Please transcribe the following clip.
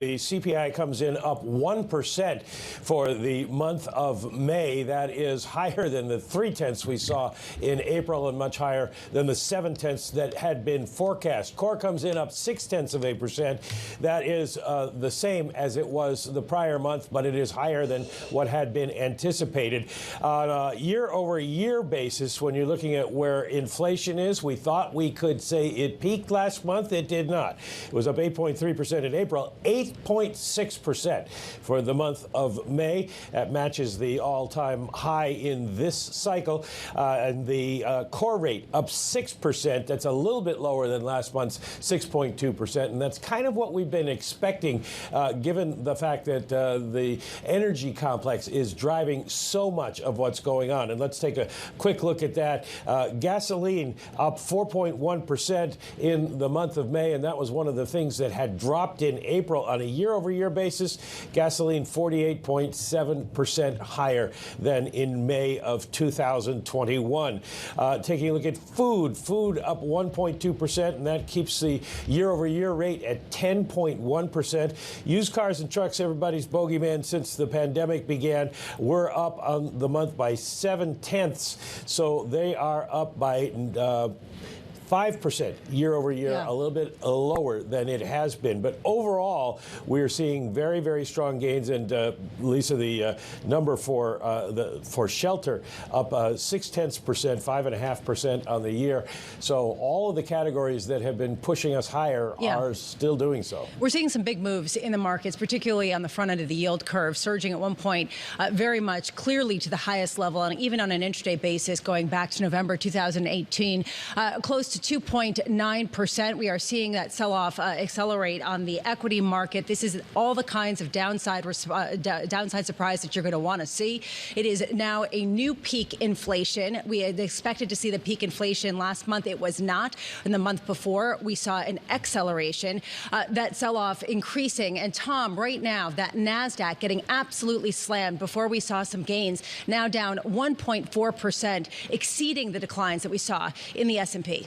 The CPI comes in up 1% for the month of May. That is higher than the 0.3 we saw in April and much higher than the 0.7 that had been forecast. Core comes in up 0.6%. That is the same as it was the prior month, but it is higher than what had been anticipated. On a year-over-year basis, when you're looking at where inflation is, we thought we could say it peaked last month. It did not. It was up 8.3% in April, 8.6% for the month of May. That matches the all-time high in this cycle. And the core rate up 6%. That's a little bit lower than last month's 6.2%. And that's kind of what we've been expecting, given the fact that the energy complex is driving so much of what's going on. And let's take a quick look at that. Gasoline up 4.1% in the month of May. And that was one of the things that had dropped in April. On a year-over-year basis, gasoline 48.7% higher than in May of 2021. Taking a look at food up 1.2%, and that keeps the year-over-year rate at 10.1%. Used cars and trucks, everybody's bogeyman since the pandemic began, were up on the month by 0.7, so they are up by 5% year over year, a little bit lower than it has been. But overall, we're seeing very, very strong gains. And Lisa, the number for shelter up 0.6%, 5.5% on the year. So all of the categories that have been pushing us higher are still doing so. We're seeing some big moves in the markets, particularly on the front end of the yield curve, surging at one point very much clearly to the highest level, and even on an intraday basis going back to November 2018, close to 2.9%. We are seeing that sell-off accelerate on the equity market. This is all the kinds of downside surprise that you're going to want to see. It is now a new peak inflation. We had expected to see the peak inflation last month. It was not. In the month before, we saw an acceleration. That sell-off increasing. And Tom, right now, that NASDAQ getting absolutely slammed before we saw some gains, now down 1.4%, exceeding the declines that we saw in the S&P.